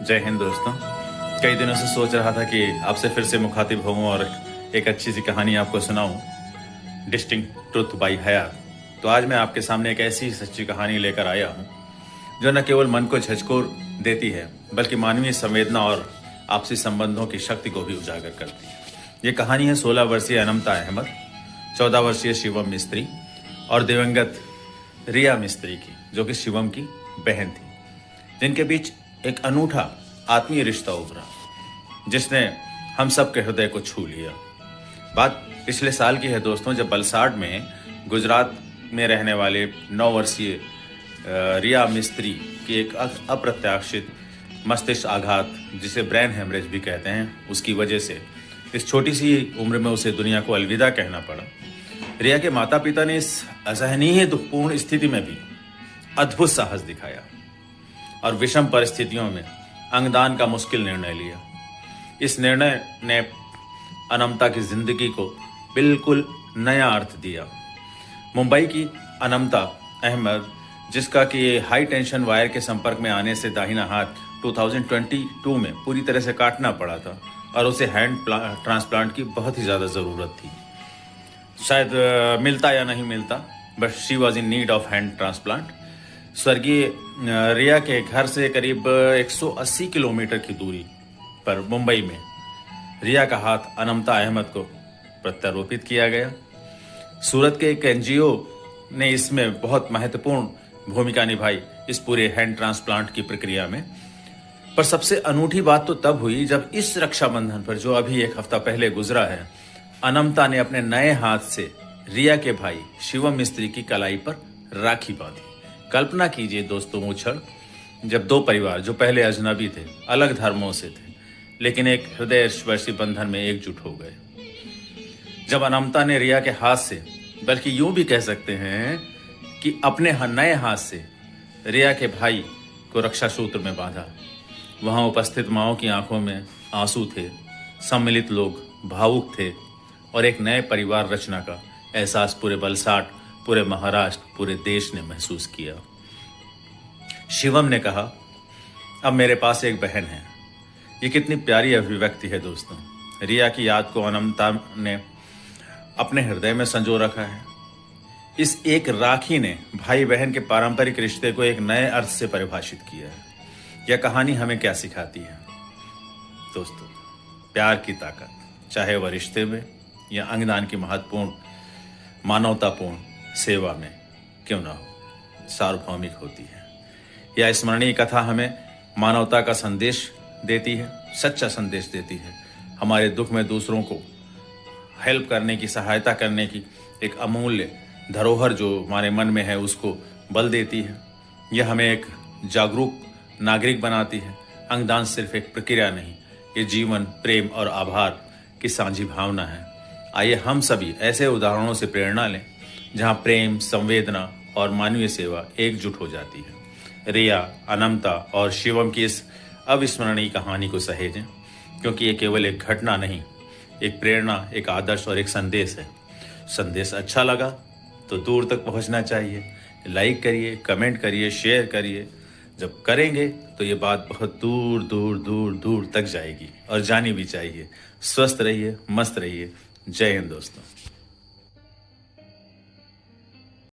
जय हिंद दोस्तों। कई दिनों से सोच रहा था कि आपसे फिर से मुखातिब होऊं और एक अच्छी सी कहानी आपको सुनाऊं, डिस्टिंक्ट ट्रुथ बाय हयात। तो आज मैं आपके सामने एक ऐसी सच्ची कहानी लेकर आया हूं जो न केवल मन को झकझोर देती है बल्कि मानवीय संवेदना और आपसी संबंधों की शक्ति को भी उजागर करती है। ये कहानी है 16 वर्षीय अनमता अहमद, 14 वर्षीय शिवम मिस्त्री और दिवंगत रिया मिस्त्री की, जो कि शिवम की बहन थी, जिनके बीच एक अनूठा आत्मीय रिश्ता उभरा जिसने हम सब के हृदय को छू लिया। बात पिछले साल की है दोस्तों, जब वलसाड में गुजरात में रहने वाले 9 वर्षीय रिया मिस्त्री की एक अप्रत्याशित मस्तिष्क आघात, जिसे ब्रेन हेमरेज भी कहते हैं, उसकी वजह से इस छोटी सी उम्र में उसे दुनिया को अलविदा कहना पड़ा। रिया के माता पिता ने इस असहनीय दुखपूर्ण स्थिति में भी अद्भुत साहस दिखाया और विषम परिस्थितियों में अंगदान का मुश्किल निर्णय लिया। इस निर्णय ने अनमता की जिंदगी को बिल्कुल नया अर्थ दिया। मुंबई की अनमता अहमद, जिसका कि हाई टेंशन वायर के संपर्क में आने से दाहिना हाथ 2022 में पूरी तरह से काटना पड़ा था और उसे हैंड ट्रांसप्लांट की बहुत ही ज़्यादा ज़रूरत थी। शायद मिलता या नहीं मिलता, but she was in need of hand transplant. स्वर्गीय रिया के घर से करीब 180 किलोमीटर की दूरी पर मुंबई में रिया का हाथ अनमता अहमद को प्रत्यारोपित किया गया। सूरत के एक एनजीओ ने इसमें बहुत महत्वपूर्ण भूमिका निभाई इस पूरे हैंड ट्रांसप्लांट की प्रक्रिया में। पर सबसे अनूठी बात तो तब हुई जब इस रक्षाबंधन पर, जो अभी एक हफ्ता पहले गुजरा है, अनमता ने अपने नए हाथ से रिया के भाई शिवम मिस्त्री की कलाई पर राखी बांधी। कल्पना कीजिए दोस्तों, वो क्षण जब दो परिवार जो पहले अजनबी थे, अलग धर्मों से थे, लेकिन एक हृदय स्पर्शी बंधन में एकजुट हो गए। जब अनमता ने रिया के हाथ से, बल्कि यूं भी कह सकते हैं कि अपने नए हाथ से रिया के भाई को रक्षा सूत्र में बांधा, वहां उपस्थित माओं की आंखों में आंसू थे, सम्मिलित लोग भावुक थे और एक नए परिवार रचना का एहसास पूरे वलसाड, पूरे महाराष्ट्र, पूरे देश ने महसूस किया। शिवम ने कहा, अब मेरे पास एक बहन है। ये कितनी प्यारी अभिव्यक्ति है दोस्तों। रिया की याद को अनमता ने अपने हृदय में संजो रखा है। इस एक राखी ने भाई बहन के पारंपरिक रिश्ते को एक नए अर्थ से परिभाषित किया है। यह कहानी हमें क्या सिखाती है दोस्तों? प्यार की ताकत, चाहे वह रिश्ते में या अंगदान की महत्वपूर्ण मानवतापूर्ण सेवा में क्यों ना हो, सार्वभौमिक होती है। यह स्मरणीय कथा हमें मानवता का संदेश देती है, सच्चा संदेश देती है। हमारे दुख में दूसरों को हेल्प करने की, सहायता करने की एक अमूल्य धरोहर जो हमारे मन में है, उसको बल देती है। यह हमें एक जागरूक नागरिक बनाती है। अंगदान सिर्फ एक प्रक्रिया नहीं, ये जीवन, प्रेम और आभार की साझी भावना है। आइए हम सभी ऐसे उदाहरणों से प्रेरणा लें जहां प्रेम, संवेदना और मानवीय सेवा एकजुट हो जाती है। रिया, अनमता और शिवम की इस अविस्मरणीय कहानी को सहेजें, क्योंकि ये केवल एक घटना नहीं, एक प्रेरणा, एक आदर्श और एक संदेश है। संदेश अच्छा लगा तो दूर तक पहुंचना चाहिए। लाइक करिए, कमेंट करिए, शेयर करिए। जब करेंगे तो ये बात बहुत दूर दूर दूर दूर तक जाएगी और जानी भी चाहिए। स्वस्थ रहिए, मस्त रहिए। जय हिंद दोस्तों।